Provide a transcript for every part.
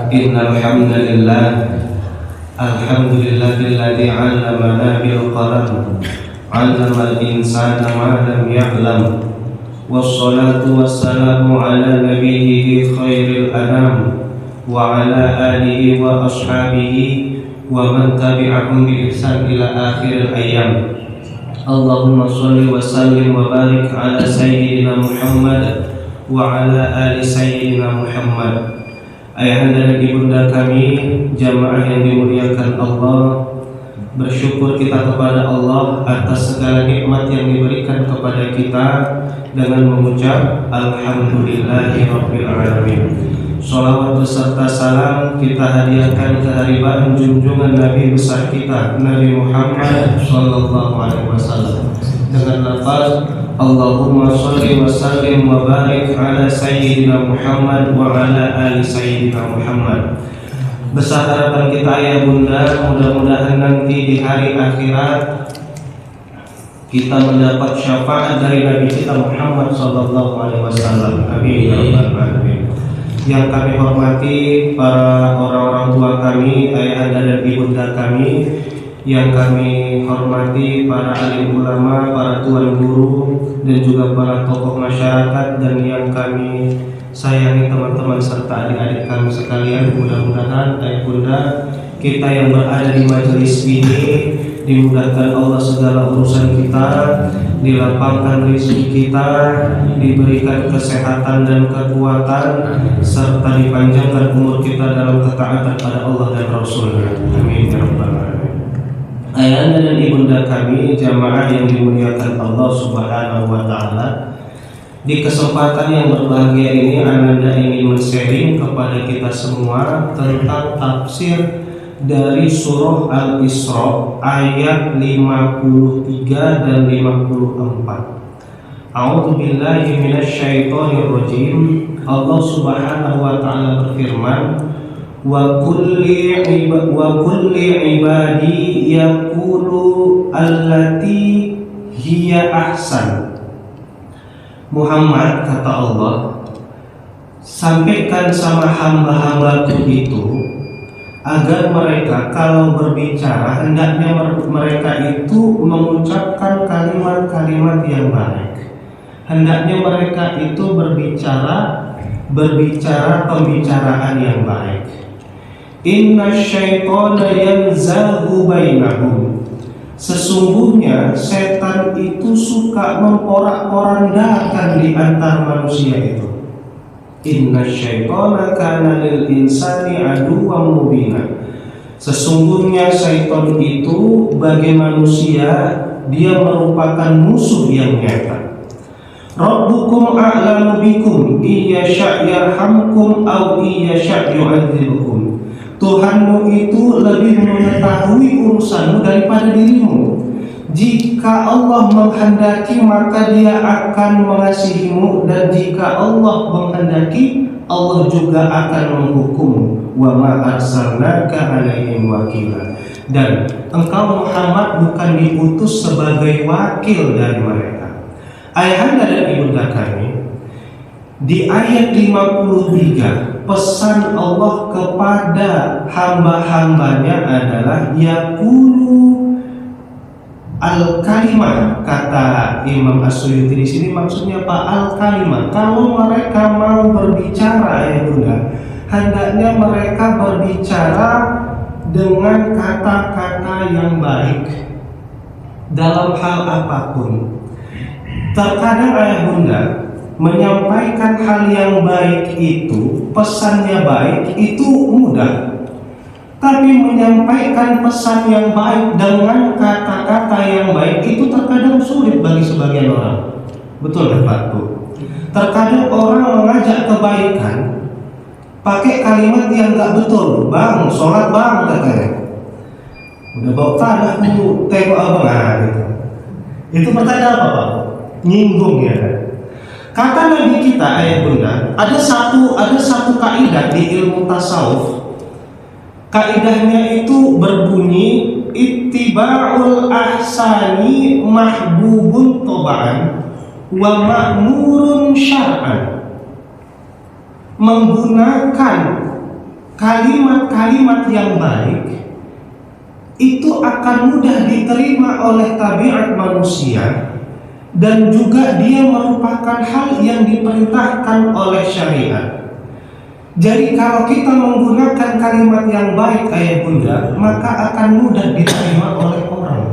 Innal hamdalillah alhamdulillahilladzi 'allamana bil qalam 'allamal insana ma lam ya'lam wassalatu wassalamu ala nabiyhi khairil anam wa ala alihi wa ashabihi wa man tabi'ahum bi ihsan ila akhiril ayyam. Allahumma shalli wa sallim wa barik ala sayyidina Muhammad wa ala ali sayyidina Muhammad. Ayahanda dan ibunda kami, jamaah yang dimuliakan Allah, bersyukur kita kepada Allah atas segala nikmat yang diberikan kepada kita dengan mengucap Alhamdulillahirabbil alamin. Shalawat beserta salam kita hadiahkan ke haribahan junjungan Nabi besar kita Nabi Muhammad sallallahu alaihi wasallam dengan lafaz Allahumma sholli wa sallim wa barik ala sayyidina Muhammad wa ala ali sayyidina Muhammad. Besar harapan kita ayah bunda, mudah-mudahan nanti di hari akhirat kita mendapat syafaat dari Nabi kita Muhammad sallallahu alaihi wasallam. Amin ya rabbal alamin. Yang kami hormati para orang-orang tua kami, ayahanda dan ibunda kami, yang kami hormati para alim ulama, para tuan guru, dan juga para tokoh masyarakat, dan yang kami sayangi teman-teman serta adik-adik kami sekalian. Mudah-mudahan ayah bunda kita yang berada di majelis ini dimudahkan Allah segala urusan kita, dilapangkan rezeki kita, diberikan kesehatan dan kekuatan, serta dipanjangkan umur kita dalam ketaatan pada Allah dan Rasulnya. Amin ya rabbal alamin. Ayahanda dan ibunda kami, jamaah yang dimuliakan Allah Subhanahu wa taala, di kesempatan yang berbahagia ini Ananda ingin men-sharing kepada kita semua tentang tafsir dari surah Al-Isra ayat 53 dan 54. A'udzu billahi minasyaitonir rajim. Allah Subhanahu wa taala berfirman, wa kulli ibadi yaqulu allati hiya ahsan. Muhammad, kata Allah, sampaikan sama hamba-hambaku itu agar mereka kalau berbicara hendaknya mereka itu mengucapkan kalimat-kalimat yang baik. Hendaknya mereka itu berbicara pembicaraan yang baik. Inna syaitana yanzahu bainahum. Sesungguhnya setan itu suka memporak-porandakan di antara manusia itu. Inna syaitana kana lil insani aduwwan mubina. Sesungguhnya syaitan itu bagi manusia dia merupakan musuh yang nyata. Rabbukum a'lamu bikum iyasha' yarhamkum aw iyasha' yu'adzibukum. Tuhanmu itu lebih mengetahui urusanmu daripada dirimu. Jika Allah menghendaki maka dia akan mengasihimu, dan jika Allah menghendaki Allah juga akan menghukum. Wa ma arsalnaka 'alaihim wakila. Dan engkau Muhammad bukan diutus sebagai wakil dari mereka. Ayahanda dan ibunda kami, di ayat 53 pesan Allah kepada hamba-hambanya adalah yaqulu al-kalimah. Kata Imam As-Suyuti di sini maksudnya apa? Al-kalimah. Kalau mereka mau berbicara ya bunda, hendaknya mereka berbicara dengan kata-kata yang baik dalam hal apapun. Terkadang ayah bunda menyampaikan hal yang baik itu, pesannya baik itu mudah. Tapi menyampaikan pesan yang baik dengan kata-kata yang baik itu terkadang sulit bagi sebagian orang. Betul kan Pak Bu? Terkadang orang mengajak kebaikan pakai kalimat yang gak betul. Bang, sholat bang, katanya. Udah bawa tanah dulu, tengok abang gitu. Itu pertanda apa Pak? Nyinggung ya. Kata Nabi kita ayah bunda, ada satu kaidah di ilmu tasawuf. Kaidahnya itu berbunyi ittiba'ul ahsani mahbubun toba'an wa ma'murun syar'an. Menggunakan kalimat-kalimat yang baik itu akan mudah diterima oleh tabiat manusia, dan juga dia merupakan hal yang diperintahkan oleh syariat. Jadi kalau kita menggunakan kalimat yang baik ayah bunda, maka akan mudah diterima oleh orang.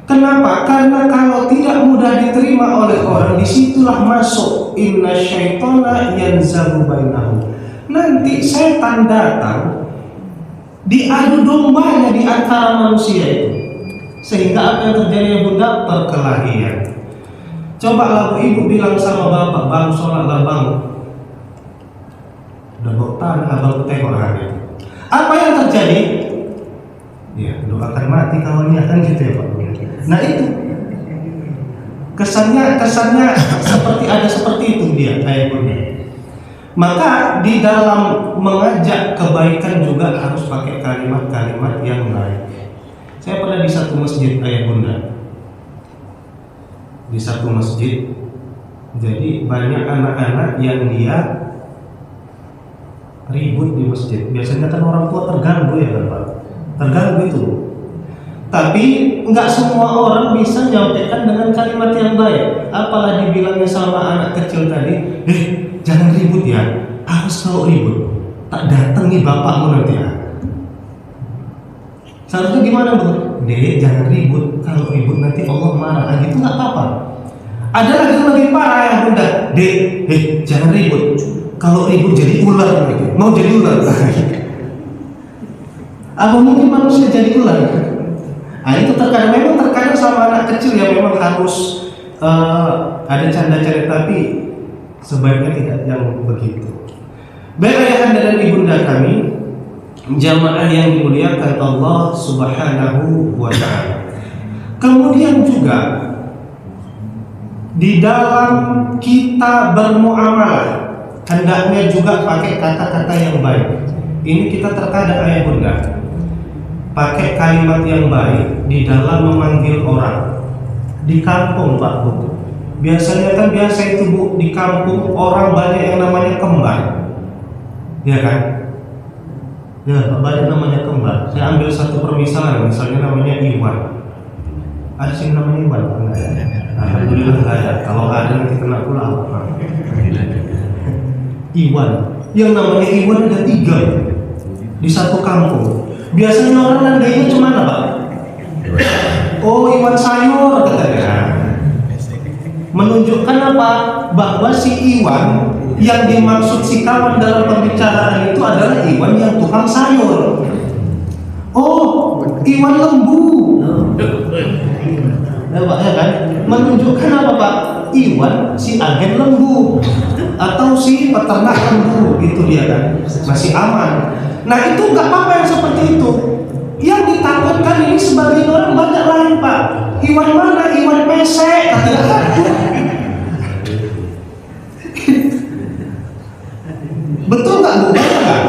Kenapa? Karena kalau tidak mudah diterima oleh orang, disitulah masuk inna syaitana yanzagu bainahum. Nanti setan datang diadu dombanya di antara manusia itu, sehingga apa yang terjadi ya bunda? Perkelahian. Coba lalu ibu bilang sama bapak, bang sholat lah bang, udah dokter abang tengok hari. Apa yang terjadi? Ya doakan mati kawannya, kan gitu ya pak. Nah itu kesannya seperti itu dia ayah bunda. Maka di dalam mengajak kebaikan juga harus pakai kalimat-kalimat yang baik. Saya pernah di satu masjid ayah bunda, di satu masjid, jadi banyak anak-anak yang dia ribut di masjid. Biasanya kan orang tua terganggu ya kan pak, terganggu itu. Tapi nggak semua orang bisa nyampaikan dengan kalimat yang baik. Apalagi bilangnya sama anak kecil tadi, jangan ribut ya. Harus kalau ribut tak datang nih bapakmu nanti ya. Seharusnya gimana bu? Dek jangan ribut. Kalau ribut nanti Allah marah. Gitu nggak apa-apa. Ada lagi yang lebih parah yang bunda. Dek, jangan ribut. Kalau ribut jadi ular gitu. Mau jadi ular? Apa mungkin manusia jadi ular? Nah itu terkadang sama anak kecil yang memang harus ada canda-canda, tapi sebaiknya tidak yang begitu. Baik ayahanda dan ibunda kami, jamaah yang dimuliakan Allah Subhanahu wa ta'ala. Kemudian juga di dalam kita bermuamalah hendaknya juga pakai kata-kata yang baik. Ini kita terkadang ayah bunda pakai kalimat yang baik di dalam memanggil orang. Di kampung pak bu, biasanya kan biasa itu bu, di kampung orang banyak yang namanya kembar, ya kan? Ya banyak namanya kembar. Saya ambil satu permisalan, misalnya namanya Iwan. Ada sih namanya Iwan? Enggak ada. Alhamdulillah enggak ada. Kalau ada nanti kena pula apa? Iwan. Yang namanya Iwan ada 3 di satu kampung. Biasanya orang nandainya cuma apa? Oh Iwan sayur katanya. Menunjukkan apa? Bahwa si Iwan yang dimaksud si kawan dalam pembicaraan itu adalah Iwan yang tukang sayur. Oh Iwan lembu. Ya pak ya kan? Menunjukkan apa pak? Iwan si agen lembu atau si peternak lembu, itu dia kan? Masih aman. Nah itu nggak apa-apa yang seperti itu. Yang ditakutkan ini sebagian orang banyak lain pak. Iwan mana? Iwan pesek katanya. Betul nggak bu? Banyak nggak?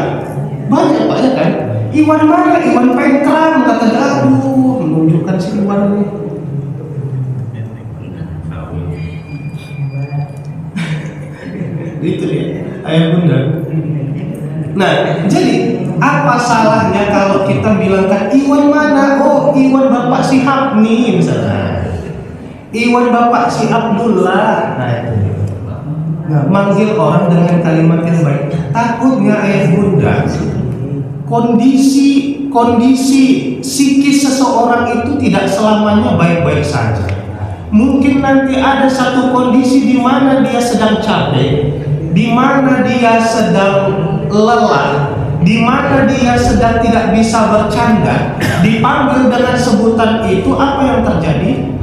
Banyak pak ya kan? Iwan mana? Iwan pengkram katanya. Aduh, menunjukkan si Iwan ini. Itu dia ayah bunda. Nah, jadi apa salahnya kalau kita bilangkan Iwan mana? Oh, Iwan bapak si Hapni misalnya. Iwan bapak si Abdullah. Nah, itu. Nah, manggil orang dengan kalimat yang baik. Takutnya ayah bunda, kondisi psikis seseorang itu tidak selamanya baik-baik saja. Mungkin nanti ada satu kondisi di mana dia sedang capek, di mana dia sedang lelah, di mana dia sedang tidak bisa bercanda, dipanggil dengan sebutan itu, apa yang terjadi?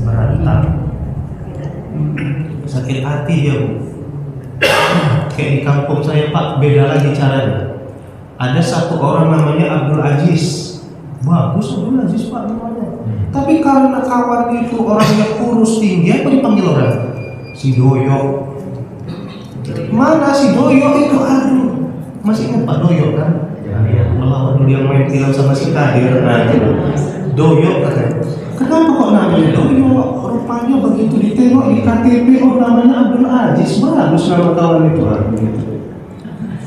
Berantem, sakit hati dia bu. Kayak di kampung saya pak, beda lagi caranya. Ada satu orang namanya Abdul Aziz, bagus Abdul Aziz pak namanya. Tapi karena kawan itu orangnya kurus tinggi, apa dipanggil orang? Si Doyo. Mana si Doyo itu? Aduh, masih ingat Pak Doyo kan? Ya, melawan dulu yang main film sama si Kadir. Nah, Doyo katanya. Kenapa kok namanya Doyo? Rupanya begitu ditengok di KTP, oh namanya Abdul Aziz. Bagus nama kawan itu.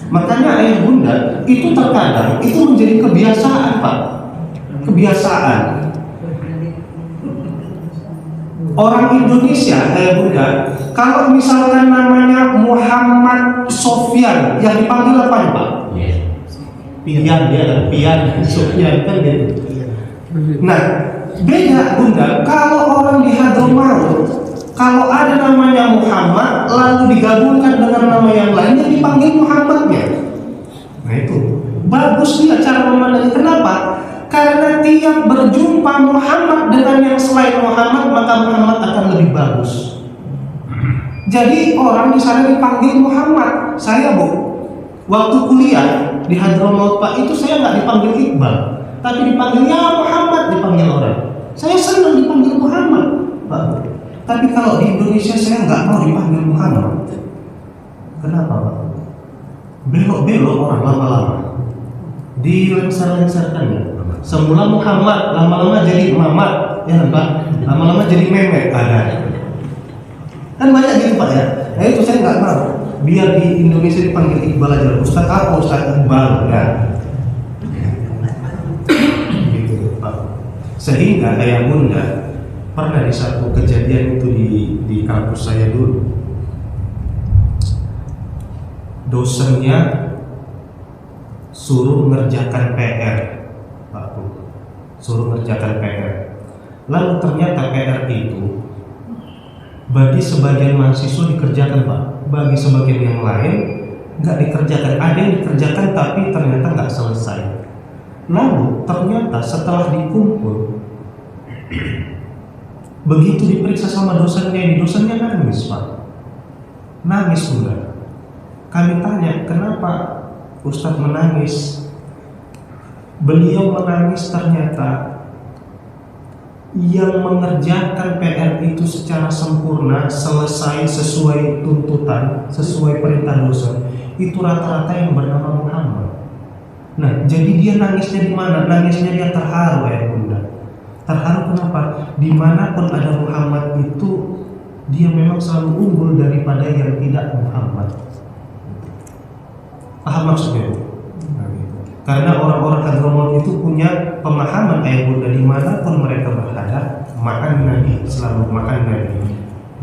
Makanya ayah bunda itu terkadang itu menjadi kebiasaan Pak. Kebiasaan. Orang Indonesia ayah bunda, kalau misalkan namanya Muhammad Sofyan, yang dipanggil apa Pak? Pian, ya, Pian, Sofyan kan gitu. Nah, beda bunda, kalau orang di Hadramaut, kalau ada namanya Muhammad lalu digabungkan dengan nama yang lain yang dipanggil Muhammadnya. Nah itu bagus dia cara memandangnya. Kenapa? Karena tiap berjumpa Muhammad dengan yang selain Muhammad, maka Muhammad akan lebih bagus. Jadi orang di sana dipanggil Muhammad. Saya waktu kuliah di Hadramaut Pak itu saya nggak dipanggil Iqbal, tapi dipanggil ya Muhammad, dipanggil orang. Saya senang dipanggil Muhammad Pak. Tapi kalau di Indonesia saya nggak mau dipanggil Muhammad. Kenapa Pak? Belok-belok orang lama-lama dilensar-lensarkannya. Semula Muhammad, lama-lama jadi Mamat, ya Pak. Lama-lama jadi Mehmet, ada. Kan banyak gitu Pak ya. Nah itu saya nggak mau. Biar di Indonesia dipanggil Iqbal aja. Ustaz apa? Ustaz Iqbal ya. Gitu Pak. Sehingga ayah bunda pernah di satu kejadian itu di kampus saya dulu, dosennya suruh ngerjakan PR, Pak Bu, suruh ngerjakan PR. Lalu ternyata PR itu bagi sebagian mahasiswa dikerjakan Pak, bagi sebagian yang lain nggak dikerjakan. Ada yang dikerjakan tapi ternyata nggak selesai. Lalu ternyata setelah dikumpul, begitu diperiksa sama dosennya nangis Pak, nangis bunda. Kami tanya kenapa Ustadz menangis. Beliau menangis ternyata yang mengerjakan PR itu secara sempurna, selesai sesuai tuntutan, sesuai perintah dosen, itu rata-rata yang bernama Muhammad. Nah, jadi dia nangisnya di mana? Nangisnya dia terharu ya bunda. Terharu kenapa? Dimanapun ada Muhammad itu dia memang selalu unggul daripada yang tidak Muhammad. Paham maksudnya? Karena orang-orang Hadramaut itu punya pemahaman ayah bunda, dimanapun mereka berada, makan Nabi, selalu makan Nabi.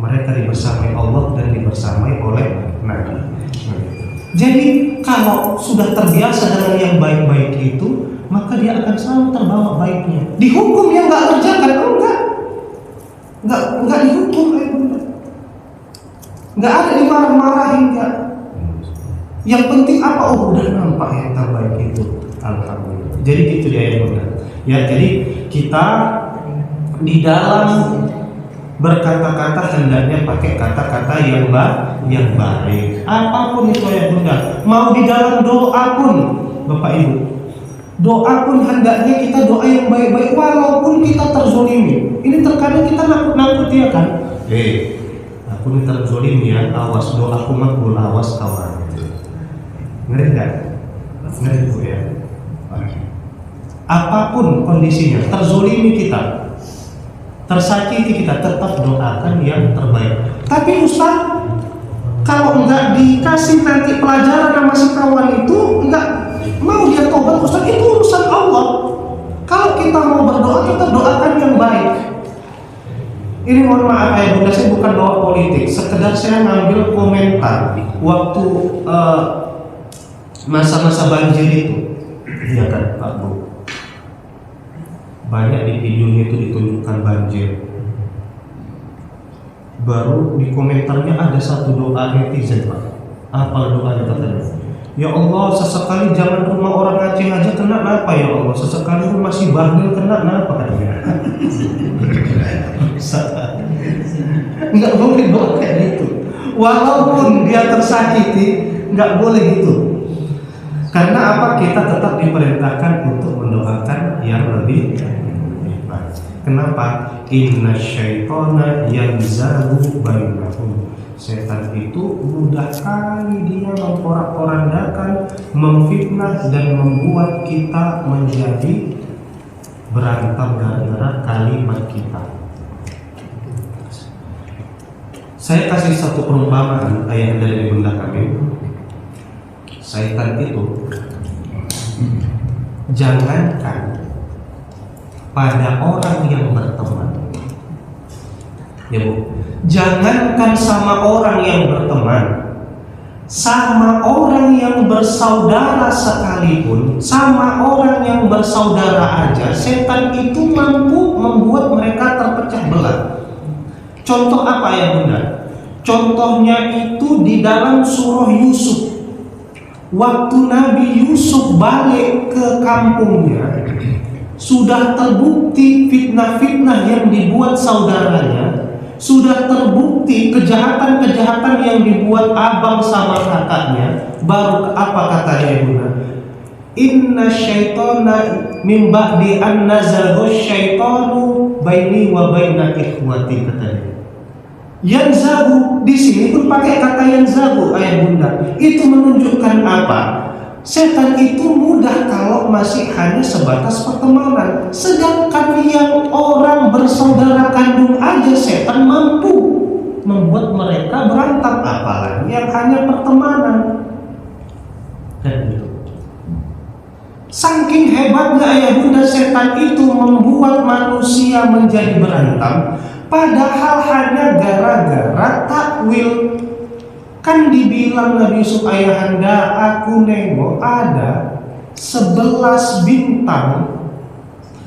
Mereka dibersamai Allah dan dibersamai oleh Nabi. Jadi kalau sudah terbiasa dengan yang baik-baik itu, maka dia akan selalu terbawa baiknya. Dihukum yang nggak kerjakan, enggak dihukum, nggak ada dimarah-marahin, enggak. Yang penting apa? Oh udah nampak yang terbaik itu, alhamdulillah. Jadi gitu dia ya bunda. Ya jadi kita di dalam berkata-kata hendaknya pakai kata-kata yang baik. Apapun itu ya bunda. Mau di dalam doa pun, Bapak Ibu, doa pun hendaknya kita doa yang baik-baik walaupun kita terzolimi. Ini terkadang kita nakut-nakut ya kan. Aku ini terzolimi ya, awas doaku makbul, awas kawan. Ngeri nggak? Ngeri Bu ya. Apapun kondisinya, terzolimi kita, tersakiti kita, tetap doakan yang terbaik. Tapi Ustaz, kalau nggak dikasih nanti pelajaran sama si kawan itu, nggak mau dia tobat Ustaz, itu urusan Allah. Kalau kita mau berdoa, kita doakan yang baik. Ini mohon maaf ya bunda, saya bukan doa politik, sekedar saya ngambil komentar waktu masa-masa banjir itu, iya kan Pak Bu? Banyak di videonya itu ditunjukkan banjir. Baru di komentarnya ada satu doa netizen Pak. Apa doanya katanya? Ya Allah, sesekali jangan rumah orang Aceh aja kena apa ya Allah? Sesekali rumah si Bahlil kena apa katanya? Nggak boleh doa kayak gitu. Walaupun dia tersakiti, nggak boleh gitu. Karena apa? Kita tetap diperintahkan untuk mendoakan yang lebih baik. Kenapa? Inna syaitana yanzagu bainahum. Setan itu mudah kali dia memporak-porandakan, memfitnah dan membuat kita menjadi berantem gara-gara kalimat kita. Saya kasih satu perumpamaan ayah dari bunda kami. Syaitan itu jangankan pada orang yang berteman, ya Bu, jangankan sama orang yang berteman, sama orang yang bersaudara sekalipun, sama orang yang bersaudara aja, setan itu mampu membuat mereka terpecah belah. Contoh apa ya Bunda? Contohnya itu di dalam surah Yusuf. Waktu Nabi Yusuf balik ke kampungnya, sudah terbukti fitnah-fitnah yang dibuat saudaranya, sudah terbukti kejahatan-kejahatan yang dibuat abang sama kakaknya. Baru apa katanya Bunda? Inna syaitana min ba'di an nazagha syaitanu baini wa baina ikhwati, katanya. Yanzagu di sini pun pakai kata yanzagu, ayah Bunda. Itu menunjukkan apa? Setan itu mudah kalau masih hanya sebatas pertemanan. Sedangkan yang orang bersaudara kandung aja setan mampu membuat mereka berantem, apalagi yang hanya pertemanan. Dan itu saking hebatnya ayah Bunda setan itu membuat manusia menjadi berantem, padahal hanya gara-gara takwil. Kan dibilang Nabi Yusuf, ayahanda, aku nengok ada 11 bintang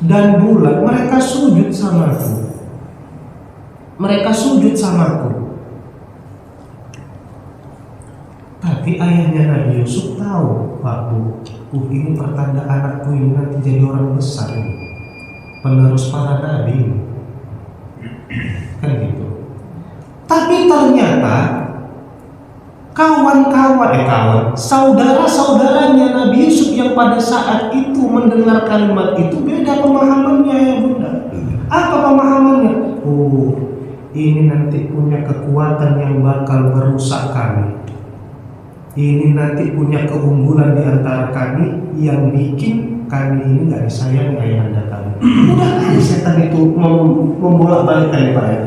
dan bulan, mereka sujud samaku. Mereka sujud samaku. Tapi ayahnya Nabi Yusuf tahu, waktu ini pertanda anakku ini nanti jadi orang besar ini, penerus para nabi. Kan gitu. Tapi ternyata saudara-saudaranya Nabi Yusuf yang pada saat itu mendengar kalimat itu beda pemahamannya ya Bunda. Apa pemahamannya? Oh, ini nanti punya kekuatan yang bakal merusak kami. Ini nanti punya keunggulan di antara kami yang bikin kami ini gak disayangi ayahanda kami. Udah kali setan itu membolak-balikan Pak ya.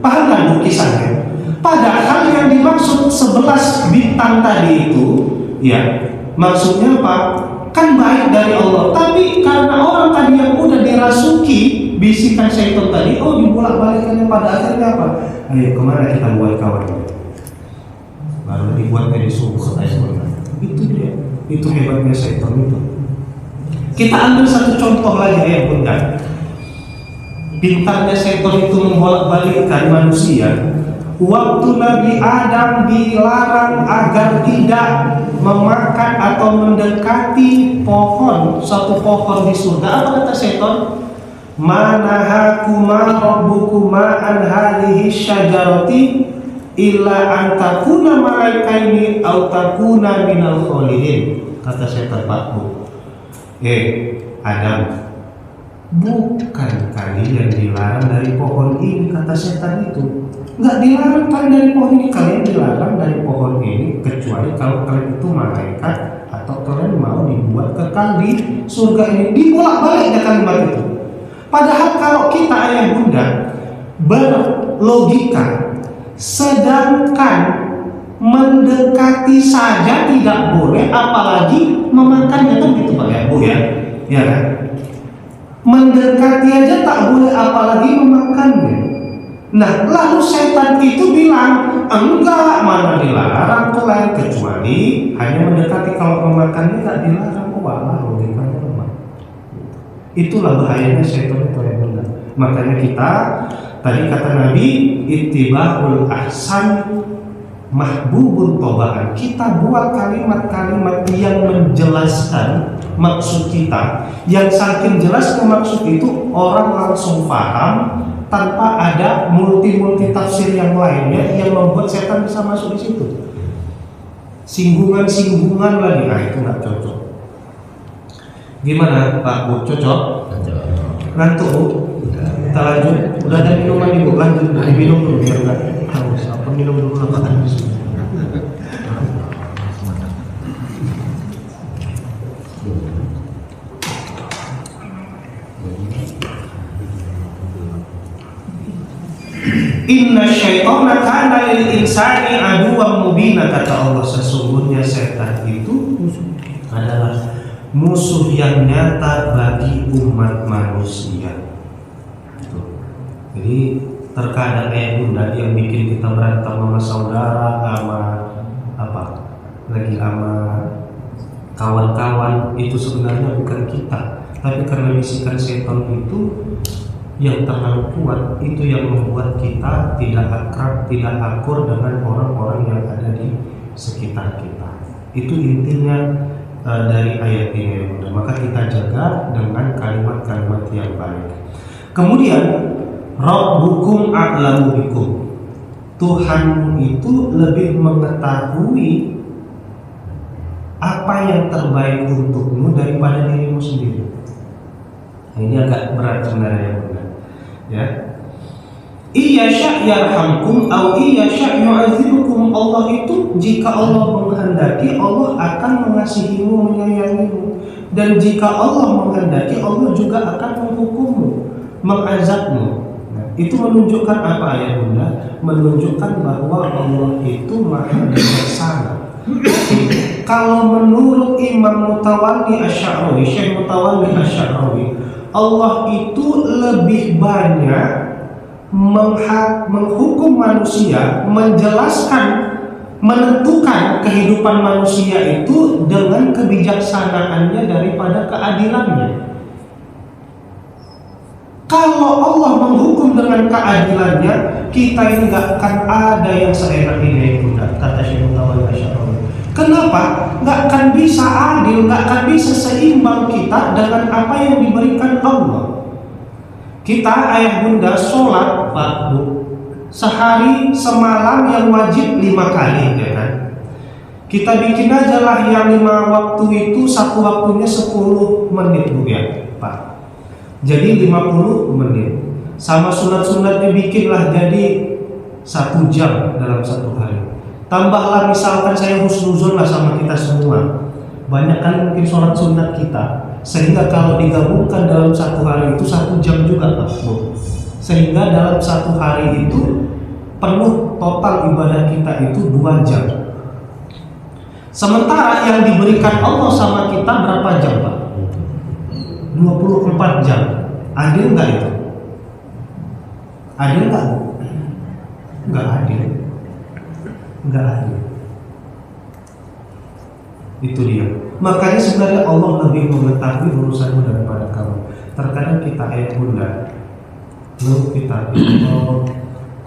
Paham kan Bu kisahnya? Padahal yang dimaksud 11 bintang tadi itu, ya maksudnya apa? Kan baik dari Allah. Tapi karena orang tadi yang udah dirasuki bisikan syaitan tadi, oh dibolak-balikannya, pada akhirnya apa? Ayo kemana kita buat kawan? Baru dibuatnya di sumur. Itu dia. Itu hebatnya syaitan itu. Kita ambil satu contoh lagi ya Bunda. Pintarnya syaitan itu membolak-balikkan manusia. Waktu Nabi Adam dilarang agar tidak memakan atau mendekati pohon, satu pohon di surga, apa kata syaitan? Manahakuma rabbukuma an hadhihi syajarati illa an takuna malaikaini aw takuna minal khalidin, kata syaitan Pak Bu. Adam, bukan kalian dilarang dari pohon ini, kata setan itu. Nggak dilarang kalian dari pohon ini, kalian dilarang dari pohon ini kecuali kalau kalian itu malaikat atau kalian mau dibuat kekal di surga ini. Dibolak-baliknya kalimat itu. Padahal kalau kita ayah Bunda berlogika, sedangkan mendekati saja tidak boleh, apalagi memakannya, kan gitu Pak ya Bu ya, ya kan? Mendekati aja tak boleh, apalagi memakannya. Nah, lalu setan itu bilang, enggak, mana dilarang kalian, kecuali hanya mendekati, kalau memakannya tidak dilarang. Walah, logikanya lemah. Itulah bahayanya setan itu ya Bunda. Makanya kita tadi kata Nabi, ittiba'ul ahsan mahbubun tobahan. Kita buat kalimat-kalimat yang menjelaskan maksud kita, yang saking jelasnya maksud itu orang langsung paham tanpa ada multi tafsir yang lainnya yang membuat setan bisa masuk di situ. Singgungan lagi, nah itu nggak cocok. Gimana Pak Bu, cocok? Ngantuk Bu? Kita lanjut. Udah ada minuman Ibu, lanjut Bu, minum dulu biar nggak haus. Apa minum dulu apa kan? Inna syaitana kana lil insani aduwwan mubina, kata Allah, sesungguhnya setan itu adalah musuh yang nyata bagi umat manusia. Jadi terkadang bunda yang bikin kita berantem sama saudara, sama kawan-kawan itu sebenarnya bukan kita, tapi karena bisikan setan itu yang terlalu kuat, itu yang membuat kita tidak akrab, tidak akur dengan orang-orang yang ada di sekitar kita. Itu intinya dari ayat ini, bunda. Maka kita jaga dengan kalimat-kalimat yang baik. Kemudian Rabbukum a'lamu bikum, Tuhanmu itu lebih mengetahui apa yang terbaik untukmu daripada dirimu sendiri. Nah, ini agak berat sebenarnya, bunda. Ya, iya sya' yarhamkum au iya sya' yu'adzibukum. Allah itu jika Allah menghendaki, Allah akan mengasihimu, menyayangimu. Dan jika Allah menghendaki, Allah juga akan menghukummu, mengazabmu. Itu menunjukkan apa ya, bunda? Menunjukkan bahwa Allah itu maha bijaksana. Kalau menurut Imam Mutawalli Asy'arawi, Syekh Mutawalli Asy'arawi, Allah itu lebih banyak menghukum manusia, menjelaskan, menentukan kehidupan manusia itu dengan kebijaksanaannya daripada keadilannya. Kalau Allah menghukum dengan keadilannya, kita ini nggak akan ada yang seenak ini, kata Syekh Mutawalli Asy'arawi. Kenapa? Nggak akan bisa adil, nggak akan bisa seimbang kita dengan apa yang diberikan Allah. Kita ayah bunda sholat, Pak Bu, sehari semalam yang wajib 5 kali, ya kan? Kita bikin aja lah yang 5 waktu itu, satu waktunya 10 menit, Bu, ya Pak. Jadi 50 menit. Sama sunat-sunatnya bikinlah jadi 1 jam dalam 1 hari. Tambahlah misalkan saya husnuzon lah sama kita semua. Banyak kan mungkin sholat sunat kita, sehingga kalau digabungkan dalam 1 hari itu 1 jam juga, Pak Bu. Sehingga dalam 1 hari itu penuh total ibadah kita itu 2 jam. Sementara yang diberikan Allah sama kita berapa jam, Pak? 24 jam. Adil nggak itu? Adil nggak? Nggak adil. Nggak adil. Itu dia. Makanya sebenarnya Allah lebih mengetahui urusanmu daripada kamu. Terkadang kita ayat bunda, lalu kita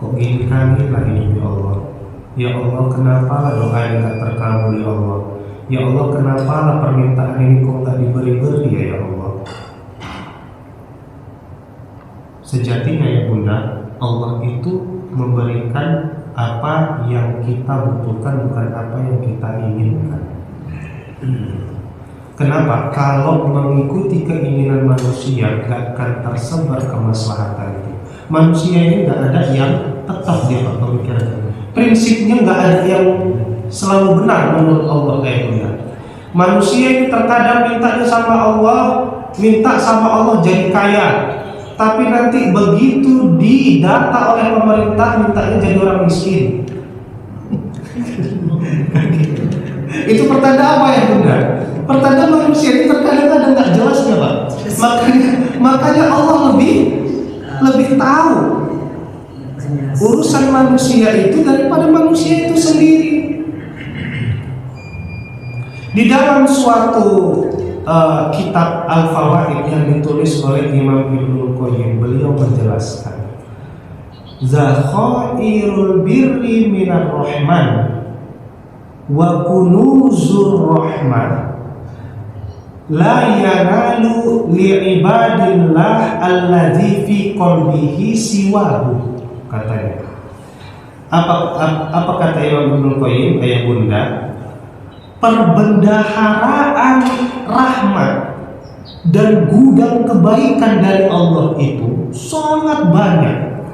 kok gini kami lah hidup ya Allah. Ya Allah, kenapa doa ini nggak terkabul ya Allah? Ya Allah, kenapa permintaan ini kok nggak diberi-beri ya Allah? Sejatinya ya bunda, Allah itu memberikan apa yang kita butuhkan, bukan apa yang kita inginkan. Kenapa? Kalau mengikuti keinginan manusia, gak akan tersebar kemaslahatan itu. Manusia ini gak ada yang tetap dia pemikirannya. Prinsipnya gak ada yang selalu benar menurut Allah kayak bunda. Manusia ini terkadang mintanya sama Allah, minta sama Allah jadi kaya. Tapi nanti begitu didata oleh pemerintah mintanya jadi orang miskin. Itu pertanda apa ya bunda? Pertanda manusia ini terkadang ada nggak jelasnya, Pak. Makanya Allah lebih tahu urusan manusia itu daripada manusia itu sendiri. Di dalam suatu kitab Al-Fawaid yang ditulis oleh Imam Ibnul Qayyim, beliau menjelaskan zakhairul birri minar rahman wa kunuzur rahman la yanalu li'ibadillah alladzi fi qalbihi siwahu, katanya. Apa kata Imam Ibnul Qayyim, ayah bunda? Perbendaharaan rahmat dan gudang kebaikan dari Allah itu sangat banyak,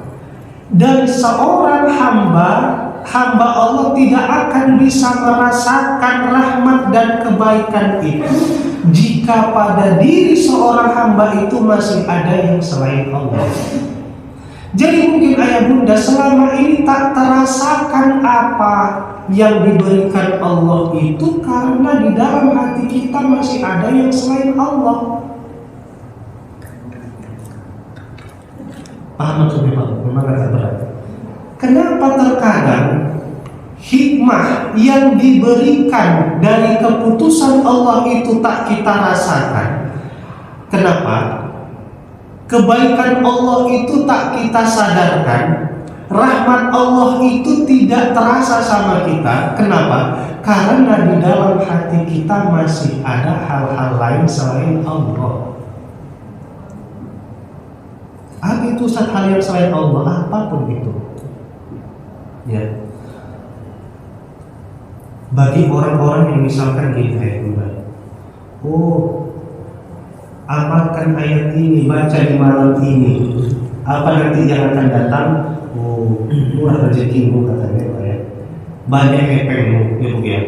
dan seorang hamba Allah tidak akan bisa merasakan rahmat dan kebaikan itu jika pada diri seorang hamba itu masih ada yang selain Allah. Jadi mungkin ayah bunda selama ini tak terasakan apa yang diberikan Allah itu karena di dalam hati kita masih ada yang selain Allah. Paham maksudnya Pak? Memang agak berat. Kenapa terkadang hikmah yang diberikan dari keputusan Allah itu tak kita rasakan? Kenapa? Kebaikan Allah itu tak kita sadarkan. Rahmat Allah itu tidak terasa sama kita. Kenapa? Karena di dalam hati kita masih ada hal-hal lain selain Allah. Apa itu hal yang selain Allah? Apapun itu. Ya. Bagi orang-orang yang misalkan gini amalkan ayat ini, baca di malam ini. Apa nanti yang akan datang? Murah rezekimu katanya Pak ya. Banyak epengmu ya Bu ya.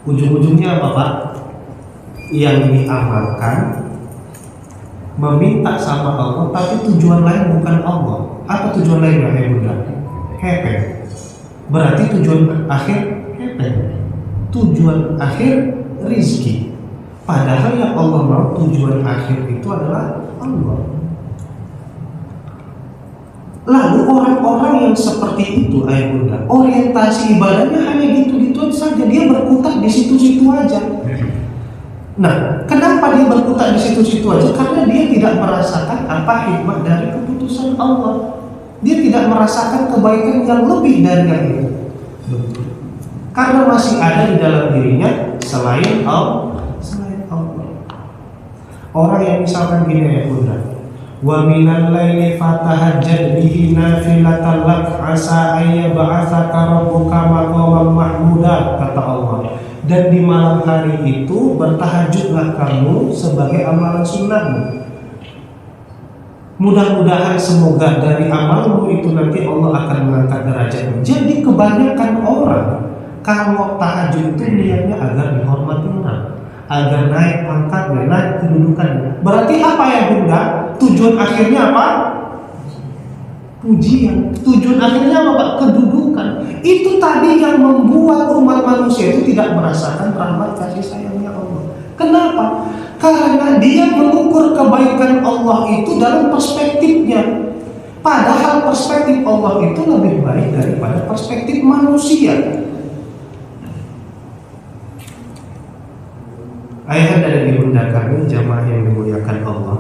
Ujung-ujungnya apa Pak? Yang diamalkan meminta sama Allah, tapi tujuan lain bukan Allah. Apa tujuan lainnya ya Bunda? Hepeng. Berarti tujuan akhir hepeng. Tujuan akhir rizki. Padahal yang Allah mau tujuan akhir itu adalah Allah. Lalu orang-orang yang seperti itu, ayah Bunda, orientasi ibadahnya hanya gitu-gitu saja. Dia berkutat di situ-situ aja. Nah, kenapa dia berkutat di situ-situ aja? Karena dia tidak merasakan apa hikmah dari keputusan Allah. Dia tidak merasakan kebaikan yang lebih dari yang itu. Karena masih ada di dalam dirinya selain Allah. Orang yang misalkan gini ya Bunda, wa minal laili fatahajjad bihi nafilatan lak asa ayya ba'atsaka rabbuka maqaman mahmuda, kata Allah. Dan di malam hari itu bertahajudlah kamu sebagai amalan sunnahmu. Mudah-mudahan semoga dari amalmu itu nanti Allah akan mengangkat derajatmu. Jadi kebanyakan orang kalau tahajud itu niatnya agar dihormati orang, agar naik pangkatnya, naik kedudukannya. Berarti apa ya Bunda? Tujuan akhirnya apa? Pujian. Tujuan akhirnya apa Pak? Kedudukan. Itu tadi yang membuat umat manusia itu tidak merasakan rahmat kasih sayangnya Allah. Kenapa? Karena dia mengukur kebaikan Allah itu dalam perspektifnya. Padahal perspektif Allah itu lebih baik daripada perspektif manusia. Ayah dan ibunda kami jamaah yang dimuliakan Allah.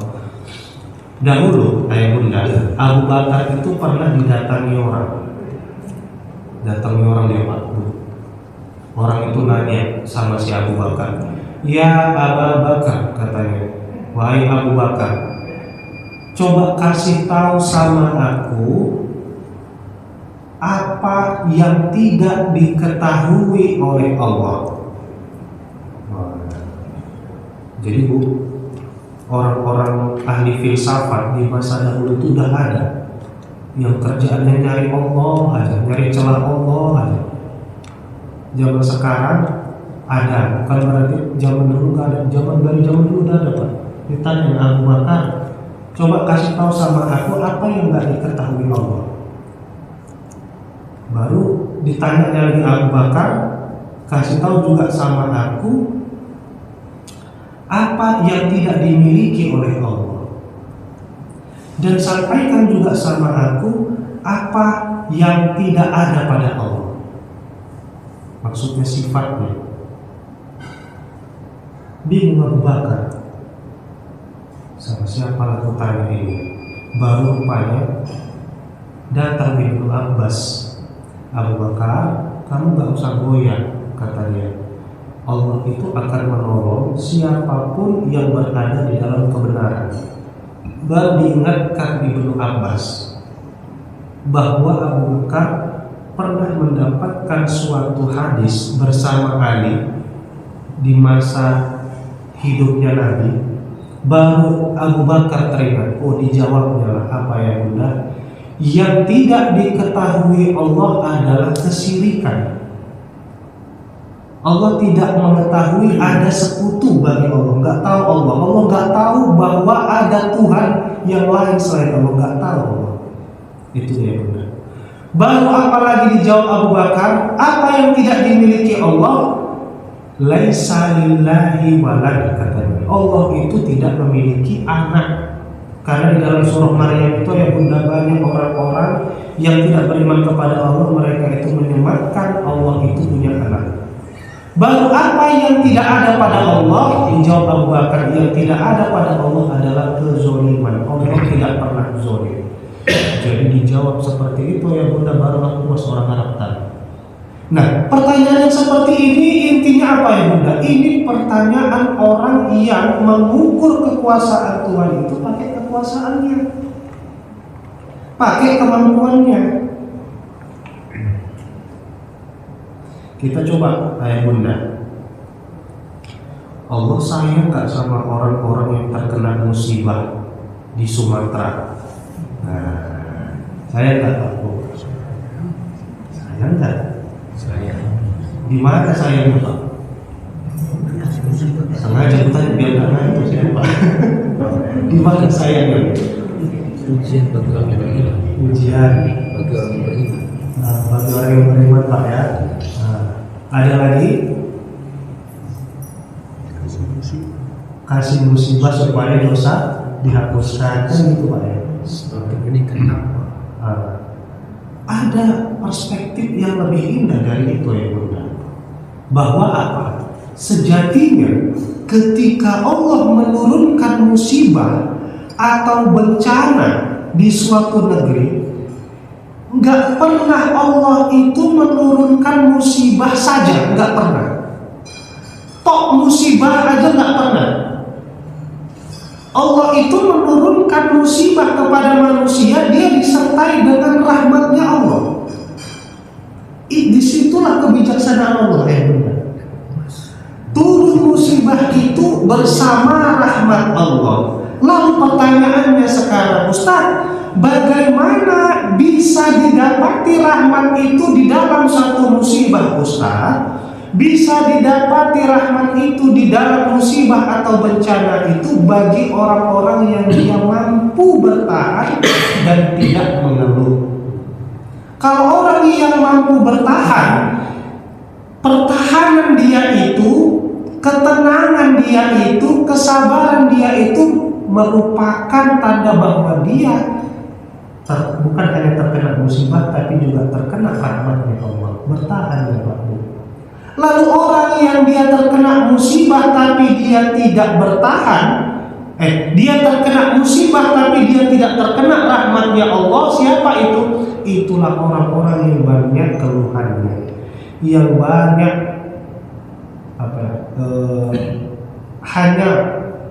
Dahulu ayah bunda, Abu Bakar itu pernah didatangi orang. Datangi orang dia waktu. Orang itu nanya sama si Abu Bakar, "Ya Abu Bakar," katanya, "wahai Abu Bakar, coba kasih tahu sama aku apa yang tidak diketahui oleh Allah." Jadi Bu, orang-orang ahli filsafat di masa dahulu itu udah ada yang kerjaannya nyari Allah aja, nyari celah Allah aja. Zaman sekarang ada, bukan berarti zaman dulu gak ada. Dari zaman dulu udah ada Pak. Ditanya Abu Bakar, coba kasih tahu sama aku apa yang gak diketahui Allah. Baru ditanya lagi Abu Bakar, kasih tahu juga sama aku apa yang tidak dimiliki oleh Allah. Dan sampaikan juga sama aku apa yang tidak ada pada Allah. Maksudnya sifatnya. Bingung Abu Bakar, sama siapa aku tanya ini. Baru rupanya datang Ibnu Abbas. Abu Bakar, kamu gak usah goyah, kata dia. Allah itu akan menolong siapapun yang berada di dalam kebenaran. Baru diingatkan Ibnu Abbas bahwa Abu Bakar pernah mendapatkan suatu hadis bersama Ali di masa hidupnya Nabi. Baru Abu Bakar teringat, oh dijawabnya lah apa ya Bunda? Yang tidak diketahui Allah adalah kesyirikan. Allah tidak mengetahui ada sekutu bagi Allah, nggak tahu Allah. Allah nggak tahu bahwa ada Tuhan yang lain selain Allah, nggak tahu Allah. Itu ya Bunda. Baru apalagi dijawab Abu Bakar, apa yang tidak dimiliki Allah? Laisa lillahi walad, katanya. Allah itu tidak memiliki anak. Karena di dalam surah Maryam itu ya bunda, banyak orang-orang yang tidak beriman kepada Allah, mereka itu menyematkan Allah itu punya anak. Baru apa yang tidak ada pada Allah? Dijawab Abu Bakar, yang tidak ada pada Allah adalah kezoliman. Allah tidak pernah zolim. Jadi dijawab seperti itu ya bunda, barulah puas orang Arab tadi. Nah, pertanyaan yang seperti ini intinya apa ya bunda? Ini pertanyaan orang yang mengukur kekuasaan Tuhan itu pakai kekuasaannya, pakai kemampuannya. Kita coba ayah bunda, Allah sayang gak sama orang-orang yang terkena musibah di Sumatera? Nah, sayang gak Pak? Sayang gak? Sayang. Di mana sayangnya Pak? Sengaja bertanya biar gak ngantuk siapa? Di mana sayangnya? Ujian bagi orang yang beriman. Ujian Bagi orang yang beriman. bagi orang yang beriman Pak ya. Ada lagi? Kasih musibah supaya dosa dihapuskan, kan gitu Pak ya. Seperti ini kenapa? Ada perspektif yang lebih indah dari itu ya bunda, bahwa apa? Sejatinya ketika Allah menurunkan musibah atau bencana di suatu negeri, nggak pernah Allah itu menurunkan musibah saja, nggak pernah. Tok musibah aja nggak pernah. Allah itu menurunkan musibah kepada manusia, dia disertai dengan rahmatnya Allah. Disitulah kebijaksanaan Allah ya bunda. Turun musibah itu bersama rahmat Allah. Lalu pertanyaannya sekarang, Ustaz, bagaimana bisa didapati rahmat itu di dalam satu musibah Ustaz? Bisa didapati rahmat itu di dalam musibah atau bencana itu bagi orang-orang yang dia mampu bertahan dan tidak mengeluh. Kalau orang yang mampu bertahan, pertahanan dia itu, ketenangan dia itu, kesabaran dia itu merupakan tanda bahwa dia bukan hanya terkena musibah tapi juga terkena rahmatnya Allah. Bertahan ya Pak. Lalu orang yang dia terkena musibah tapi dia tidak bertahan, dia terkena musibah tapi dia tidak terkena rahmatnya Allah, siapa itu? Itulah orang-orang yang banyak keluhannya, yang banyak hanya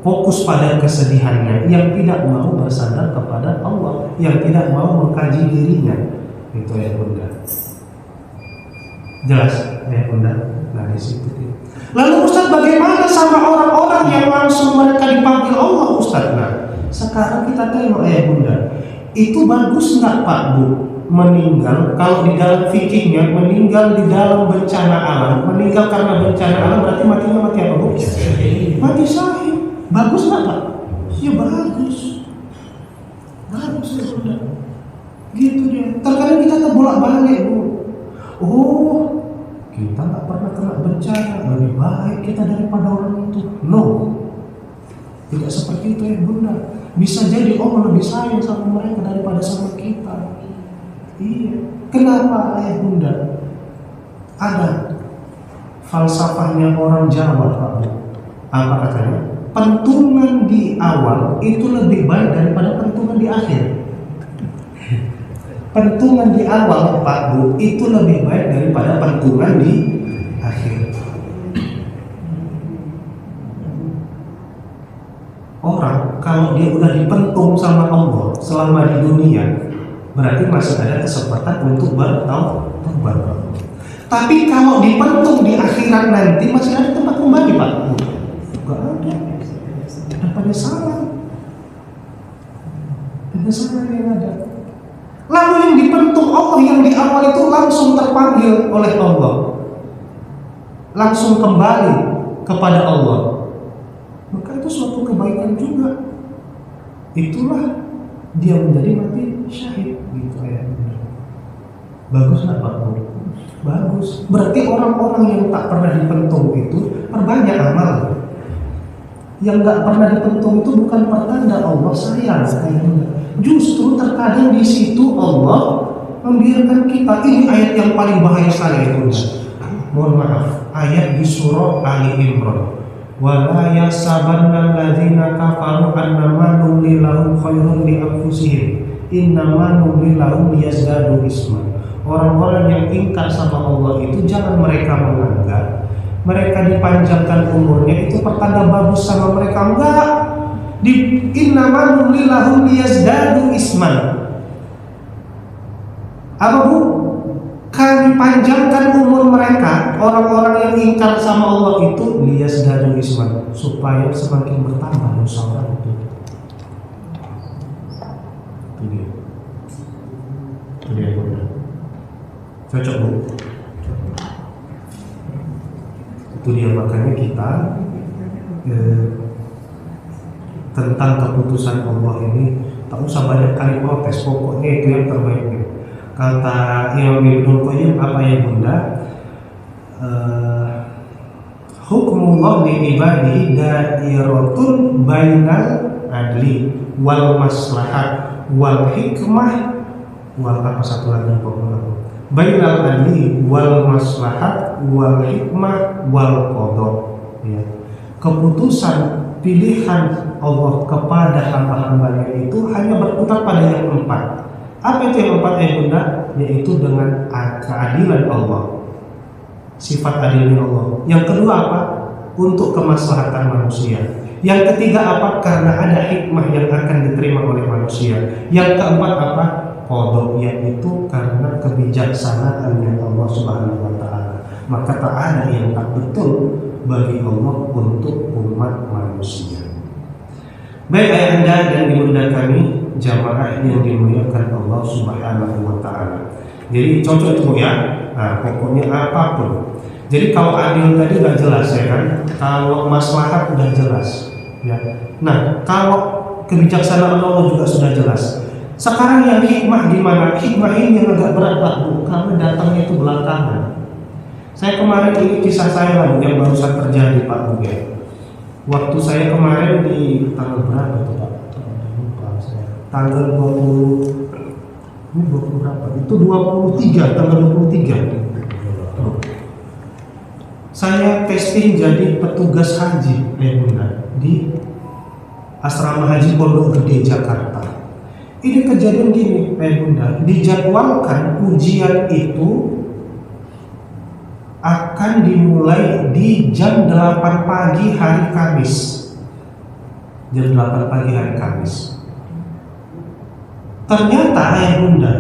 fokus pada kesedihannya, yang tidak mau bersandar kepada Allah, yang tidak mau mengkaji dirinya. Itu ya bunda. Jelas ya bunda. Nah di situ. Lalu Ustaz, bagaimana sama orang-orang yang langsung mereka dipanggil Allah Ustaz? Nah sekarang kita tengok ya bunda, itu bagus nggak Pak Bu meninggal? Kalau di dalam fikihnya meninggal di dalam bencana alam, meninggal karena bencana alam berarti matinya mati apa Bu? Mati syahid. Bagus nggak Pak? Ya bagus. Bagus ya bunda. Gitu dia. Terkadang kita terbolak-balik Bu. Oh, kita nggak pernah kena bencana, lebih baik kita daripada orang itu. No, tidak seperti itu ya bunda. Bisa jadi Allah lebih sayang sama mereka daripada sama kita. Iya. Kenapa ya bunda? Ada falsafahnya orang Jawa Pak. Apa katanya? Pentungan di awal itu lebih baik daripada pentungan di akhir. Pentungan di awal Pak Bu itu lebih baik daripada pentungan di akhir. Orang kalau dia udah dipentung sama Allah selama di dunia, berarti masih ada kesempatan untuk bertaubat. Tapi kalau dipentung di akhirat nanti masih ada tempat kembali Pak Bu? Gak ada. Ada penyesalan. Penyesalan yang ada. Lalu yang dipentung Allah yang di awal itu langsung terpanggil oleh Allah, langsung kembali kepada Allah, maka itu suatu kebaikan juga. Itulah dia menjadi mati syahid gitu ya. Bagus nggak Pak? Bagus. Berarti orang-orang yang tak pernah dipentung itu perbanyak amal. Yang nggak pernah dipentung itu bukan pertanda Allah sayang kayaknya. Justru terkadang di situ Allah membiarkan kita. Ini ayat yang paling bahaya sekali itu. Mohon maaf, ayat di surah Ali Imran. Wala yasabanna alladziina kafaru annama numli lahum khairun li anfusihim innama numli lahum liyazdadu isman. Orang-orang yang ingkar sama Allah itu jangan mereka menganggap mereka dipanjangkan umurnya itu pertanda bagus sama mereka. Enggak. Di innama numli lahum liyazdadu isman. Apa Bu? Kami panjangkan umur mereka, orang-orang yang ingkar sama Allah itu liyazdadu isman, supaya semakin bertambah dosa orang itu. Itu dia benar. Cocok Bu. Itu dia makanya kita tentang keputusan Allah ini tak usah banyak kali protes, pokoknya itu yang terbaik. Kata Imam Ibnul Qayyim apa ya Bunda? Hukmullah li ibadihi dairatun bainal adli wal maslahat wal hikmah wal apa satu lagi pokoknya bainal adli wal maslahat wal hikmah wal qada. Ya. Keputusan pilihan Allah kepada hamba-hambanya itu hanya berputar pada yang empat. Apa itu yang empat Bunda? Yaitu dengan keadilan Allah, sifat adilnya Allah. Yang kedua apa? Untuk kemaslahatan manusia. Yang ketiga apa? Karena ada hikmah yang akan diterima oleh manusia. Yang keempat apa? Qada, yaitu karena kebijaksanaannya Allah Subhanahu wa taala. Maka tak ada yang tak betul bagi Allah untuk umat manusia. Baik ayahanda dan ibunda kami, jamaah yang dimuliakan Allah Subhanahu wa taala. Jadi cocok itu ya. Nah, pokoknya apapun. Jadi kalau adil tadi udah jelas ya kan. Kalau maslahat udah jelas ya. Nah, kalau kebijaksanaan Allah juga sudah jelas. Sekarang yang hikmah di mana? Hikmah ini yang agak berat Pak Bu, karena datangnya itu belakangan. Saya kemarin ini kisah saya lagi yang barusan terjadi Pak Bu ya. Waktu saya kemarin di tanggal berapa itu Pak? Tanggal 20 ini 20 berapa? Itu 23, tanggal 23. Saya testing jadi petugas haji Bunda di Asrama Haji Pondok Gede Jakarta. Ini kejadian gini Bunda, dijadwalkan ujian itu akan dimulai di jam 8 pagi hari Kamis. Jam 8 pagi hari Kamis. Ternyata Bunda,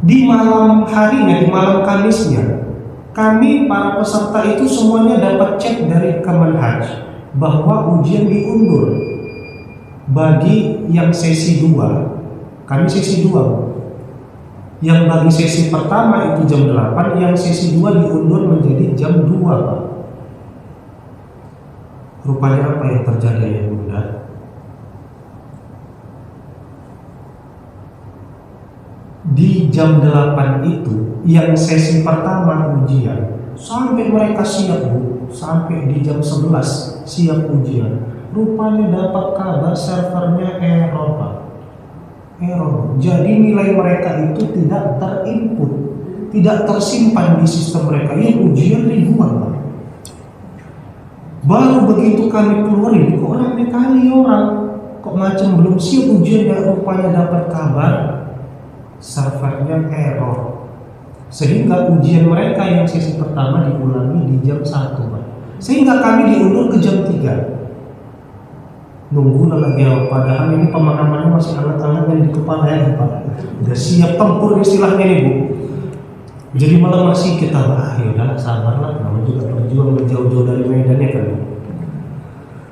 di malam harinya, di malam Kamisnya, kami para peserta itu semuanya dapat cek dari Kemenhaj bahwa ujian diundur. Bagi yang sesi 2, kami sesi 2. Yang bagi sesi pertama itu jam 8, yang sesi 2 diundur menjadi jam 2 Pak. Rupanya apa yang terjadi ya Bunda? Di jam 8 itu yang sesi pertama ujian sampai mereka siap Bu, sampai di jam 11 siap ujian. Rupanya dapat kabar servernya error Pak. Error. Jadi nilai mereka itu tidak terinput, tidak tersimpan di sistem mereka. Ya ujian ribuan Pak. Baru begitu kami keluar ini kok rame kali orang, kok macam belum siap ujian dan rupanya dapat kabar servernya error. Sehingga ujian mereka yang sesi pertama diulangi di jam 1 Pak. Sehingga kami diundur ke jam 3. Nunggu lagi ya, padahal ini pemahamannya masih hangat-hangat di kepala ya Pak. Udah siap tempur istilahnya nih Bu. Jadi malah masih kita ya udahlah sabarlah, namanya juga berjuang menjauh-jauh dari medannya kan.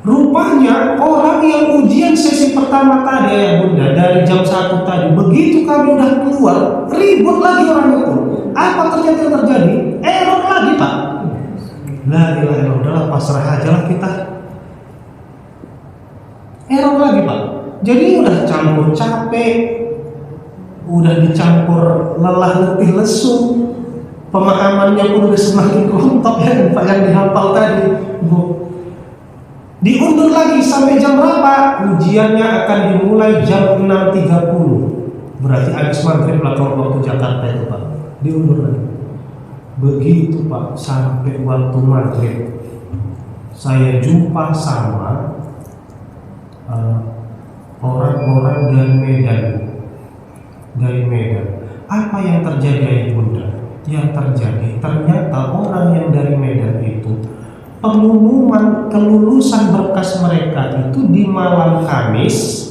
Rupanya orang yang ujian sesi pertama tadi ya Bunda dari jam 1 tadi, begitu kami udah keluar ribut lagi orang itu. Apa ternyata yang terjadi? Error lagi Pak. La ilaha illallah, udahlah pasrah aja lah kita. Error lagi Pak. Jadi udah campur capek, udah dicampur lelah letih lesu, pemahamannya pun udah semakin rontok ya Pak yang dihafal tadi, Bu. Diundur lagi sampai jam berapa? Ujiannya akan dimulai jam 6.30. Berarti habis maghrib lah kalau waktu Jakarta itu Pak. Diundur lagi. Begitu Pak sampai waktu maghrib saya jumpa sama orang-orang dari Medan. Apa yang terjadi ayah bunda? Yang terjadi ternyata orang yang dari Medan itu pengumuman kelulusan berkas mereka itu di malam Kamis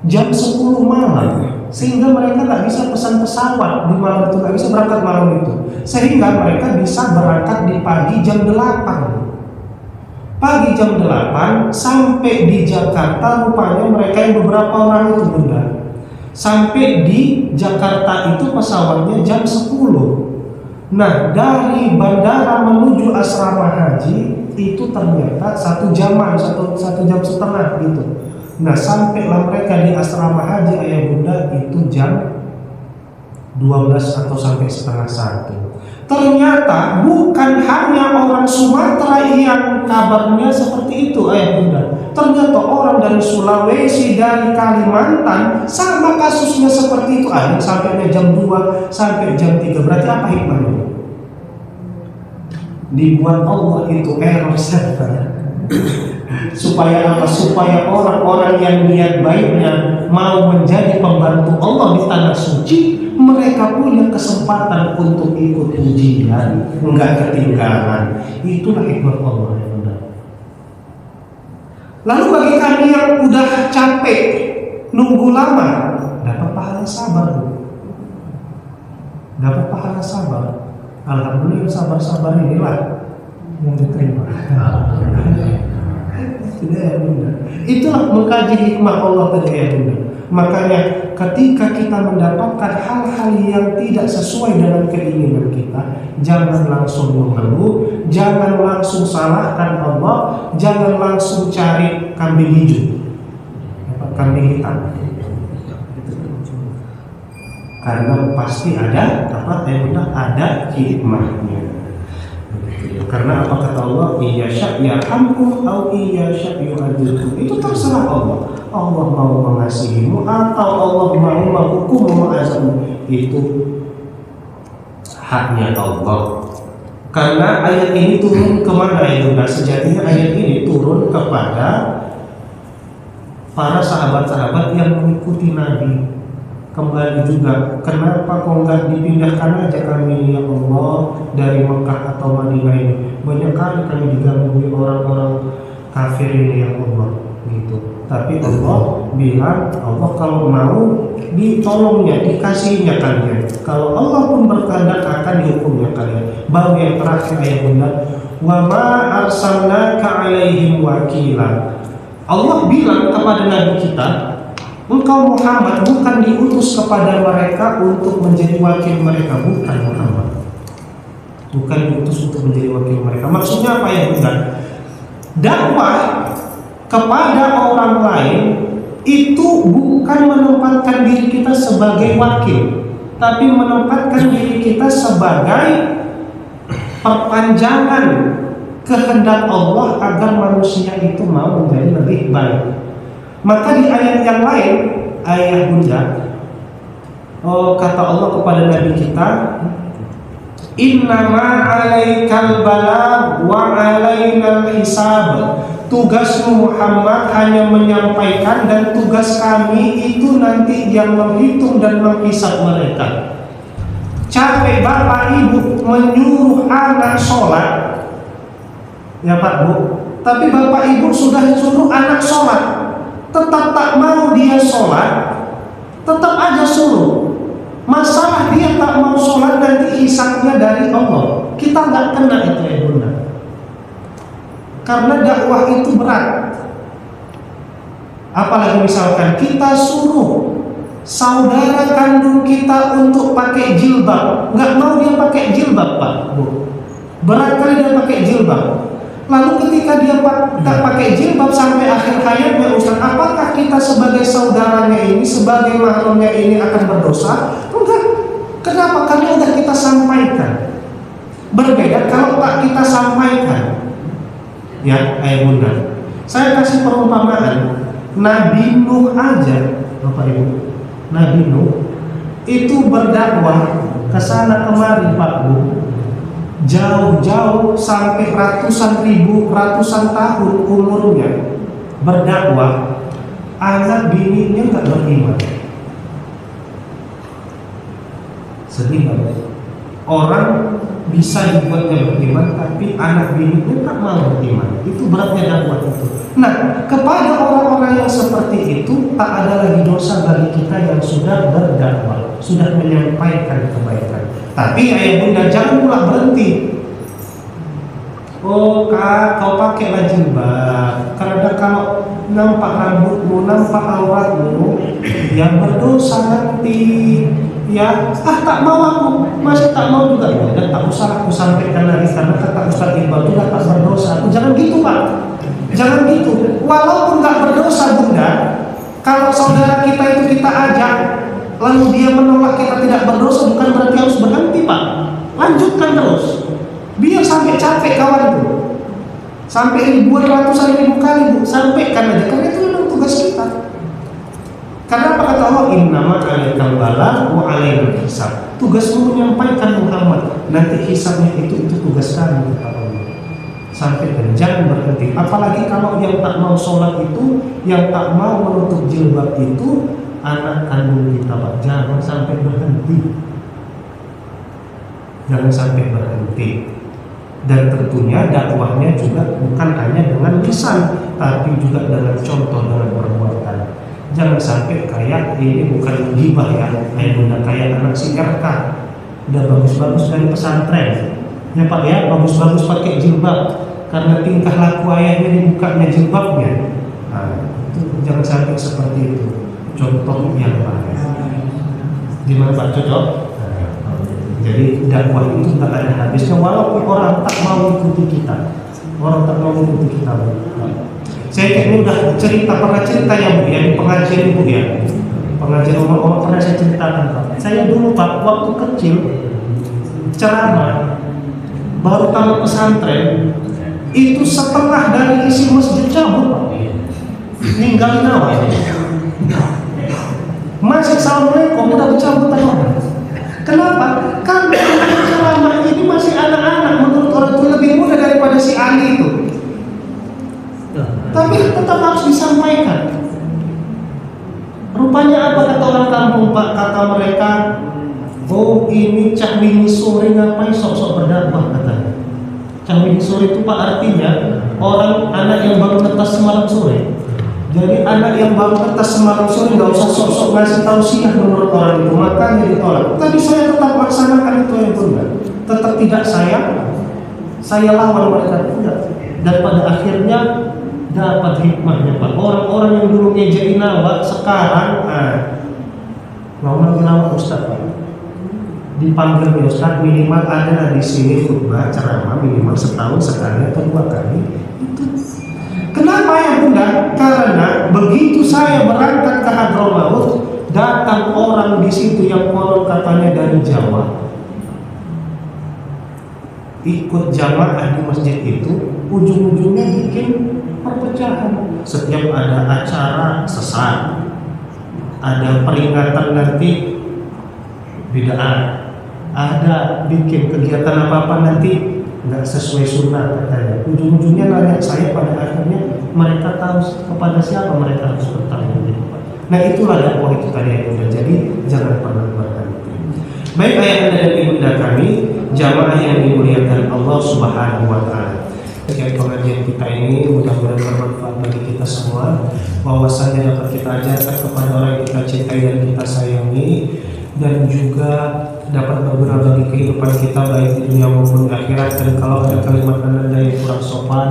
jam 10 malam, sehingga mereka nggak bisa pesan pesawat di malam itu, nggak bisa berangkat malam itu, sehingga mereka bisa berangkat di pagi jam 8. Pagi jam 8 sampai di Jakarta, rupanya mereka yang beberapa orang itu bunda sampai di Jakarta itu pesawatnya jam 10. Nah dari bandara menuju asrama haji itu ternyata 1 jaman, satu jam setengah gitu. Nah sampailah mereka di asrama haji ayah bunda itu jam 12 atau sampai setengah 1. Ternyata bukan hanya orang Sumatera yang kabarnya seperti itu ayah bunda. Ternyata orang dari Sulawesi, dari Kalimantan sama kasusnya seperti itu. Ada sampainya jam 2 sampai jam 3. Berarti apa hikmahnya? Dibuat Allah itu error server. Supaya apa? Supaya orang-orang yang niat baiknya mau menjadi pembantu Allah di tanah suci, mereka punya kesempatan untuk ikut ujian, enggak ketinggalan. Itulah hikmah Allah. Lalu bagi kami yang udah capek nunggu lama, dapat pahala sabar. Dapat pahala sabar. Alhamdulillah sabar-sabar inilah yang diterima. Tidak ya bunda. Itulah mengkaji hikmah Allah tadi ya bunda. Makanya ketika kita mendapatkan hal-hal yang tidak sesuai dengan keinginan kita, jangan langsung mengeluh, jangan langsung salahkan Allah, jangan langsung cari kambing hijau, kambing hitam. Karena pasti ada apa? Ada hikmahnya. Karena apa kata Allah? Iya syak yarhamkum au iya syak yu'adzibkum. Itu terserah Allah. Allah mau mengasihimu atau Allah mau menghukum, mengazabmu. Itu haknya Allah. Karena ayat ini turun kemana itu? Nah, sejatinya ayat ini turun kepada para sahabat-sahabat yang mengikuti Nabi. Kembali juga, kenapa kok nggak dipindahkan aja kami ya Allah dari Mekah atau Madinah ini? Banyak kali kami diganggu orang-orang kafir ini ya Allah gitu. Tapi Allah bilang, Allah kalau mau ditolongnya, dikasihnya kalian. Kalau Allah pun berkehendak akan dihukumnya kalian. Baru yang terakhir ayat bunda, wa ma arsalnaka alaihim wakila. Allah bilang kepada Nabi kita, engkau Muhammad bukan diutus kepada mereka untuk menjadi wakil mereka, bukan Muhammad. Bukan diutus untuk menjadi wakil mereka. Maksudnya apa ya bunda? Dakwah kepada orang lain itu bukan menempatkan diri kita sebagai wakil, tapi menempatkan diri kita sebagai perpanjangan kehendak Allah agar manusia itu mau menjadi lebih baik. Maka di ayat yang lain, ayat bunda, kata Allah kepada Nabi kita, innama alaikal balagh wa alainal hisab. Tugasmu Muhammad hanya menyampaikan dan tugas kami itu nanti yang menghitung dan menghisab mereka. Capek bapak ibu menyuruh anak sholat, ya Pak Bu, tapi bapak ibu sudah suruh anak sholat, tetap tak mau dia sholat, tetap aja suruh. Masalah dia tak mau sholat nanti hisabnya dari Allah. Kita nggak kena itu ya bunda. Karena dakwah itu berat. Apalagi misalkan kita suruh saudara kandung kita untuk pakai jilbab, nggak mau dia pakai jilbab Pak Bu. Berat kali dia pakai jilbab. Lalu ketika dia tak pakai jilbab sampai akhir hayatnya, Ustaz, apakah kita sebagai saudaranya ini, sebagai mahramnya ini akan berdosa? Enggak. Kenapa? Karena sudah kita sampaikan. Berbeda kalau tak kita sampaikan. Ya, ayah bunda. Saya kasih perumpamaan. Nabi Nuh aja, Bapak Ibu. Nabi Nuh itu berdakwah ke sana kemari, Pak Bu. Jauh-jauh sampai ratusan ribu, ratusan tahun umurnya berdakwah. Anak bininya nggak beriman. Sedih banget. Orang bisa dibuatnya beriman, tapi anak bininya tak mau beriman. Itu beratnya dakwah itu. Nah, kepada orang-orang yang seperti itu tak ada lagi dosa bagi kita yang sudah berdakwah, sudah menyampaikan kebaikan. Tapi ayah bunda jangan pula berhenti. Oh kak, kau pakailah jilbab. Karena kalau nampak rambutmu, nampak auratmu, yang berdosa nanti. Ya, tak mau aku, masih tak mau juga. Dan tak usah aku sampaikan lagi karena kata Ustaz Iqbal itu tak berdosa. Jangan gitu Pak, jangan gitu. Walaupun tak berdosa bunda, kalau saudara kita itu kita ajak, lalu dia menolak kita tidak berdosa, bukan berarti harus berhenti Pak. Lanjutkan terus, biar sampai capek kawan itu, sampai ribuan ratusan ribu kali Bu, sampaikan aja karena itu memang tugas kita. Karena apa kata Allah, innama alaikal balagh wa alaina hisab. Tugasmu menyampaikan Muhammad, nanti hisabnya itu tugas kami kata Allah. Sampaikan, jangan berhenti. Apalagi kalau yang tak mau sholat itu, yang tak mau menutup jilbab itu anak kandung kita Pak. Jangan sampai berhenti. Jangan sampai berhenti. Dan tentunya dakwahnya juga bukan hanya dengan lisan, tapi juga dengan contoh, dengan perbuatan. Jangan sampai kayak ini bukan ghibah ya, kayak bunda kayak anak si RK udah bagus-bagus dari pesantren ya Pak ya, bagus-bagus pakai jilbab karena tingkah laku ayahnya dibukanya jilbabnya. Nah, itu jangan sampai seperti itu. Contoh yang baik. Gimana Pak cocok? Jadi dakwah itu tak ada habisnya walaupun orang tak mau ikuti kita. Orang tak mau ikuti kita. Saya kayaknya udah pernah cerita ya Bu ya, di pengajian Bu ya. Pengajian umum pernah saya ceritakan Pak. Saya dulu Pak waktu kecil ceramah baru tamat pesantren itu setengah dari isi masjid cabut Pak. Ninggalin awal. Masih assalamualaikum udah bercabut orang. Kenapa? Karena ceramah ini masih anak-anak menurut orang tua lebih muda daripada si Ali itu. Tapi tetap harus disampaikan. Rupanya apa kata orang kampung Pak? Kata mereka, oh ini cah wingi sore ngapain sok-sok berdakwah katanya. Cah wingi sore itu Pak artinya orang anak yang baru netas semalam sore. Jadi anak yang baru netas semalam sore nggak usah sok-sok ngasih tausiah menurut orang itu, makanya ditolak. Tapi saya tetap laksanakan itu yang benar. Tetap tidak saya lawan mereka tidak. Dan pada akhirnya dapat hikmahnya Pak. Orang-orang yang dulu ngejain awak sekarang mau manggil awak Ustaz Pak. Dipanggil Ustaz minimal ada di sini khutbah ceramah minimal setahun sekali atau 2 kali. Itu. Kenapa ya Bunda? Karena begitu saya berangkat ke Hadramaut, datang orang di situ yang konon katanya dari Jawa, ikut jamaah di masjid itu, ujung-ujungnya bikin perpecahan. Setiap ada acara sesat, ada peringatan nanti bid'ah, ada bikin kegiatan apa-apa nanti nggak sesuai sunnah katanya. Ujung-ujungnya nanya saya, pada akhirnya mereka tahu kepada siapa mereka harus bertanya. Nah itulah dakwah itu tadi yang sudah. Jadi jangan pernah berhenti. Baik ayahanda dan ibunda kami, jamaah yang dimuliakan Allah Subhanahu wa Ta'ala. Sekian pengajian kita ini mudah-mudahan bermanfaat bagi kita semua. Bahwasannya dapat kita ajarkan kepada orang yang kita cintai dan kita sayangi, dan juga dapat berguna bagi kehidupan kita baik di dunia maupun di akhirat. Dan kalau ada kalimat anda yang kurang sopan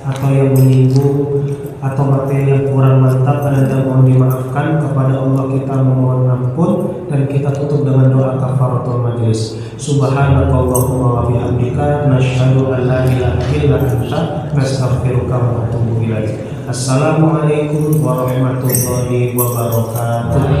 atau yang menyinggung atau materi yang kurang mantap, anda mohon dimaafkan. Kepada Allah kita memohon ampun, dan kita tutup dengan doa kafaratul majlis. Subhanakallahumma wa bihamdika nasyhadu an la ilaha illa anta nastaghfiruka wa natubu ilaik. Assalamualaikum warahmatullahi wabarakatuh.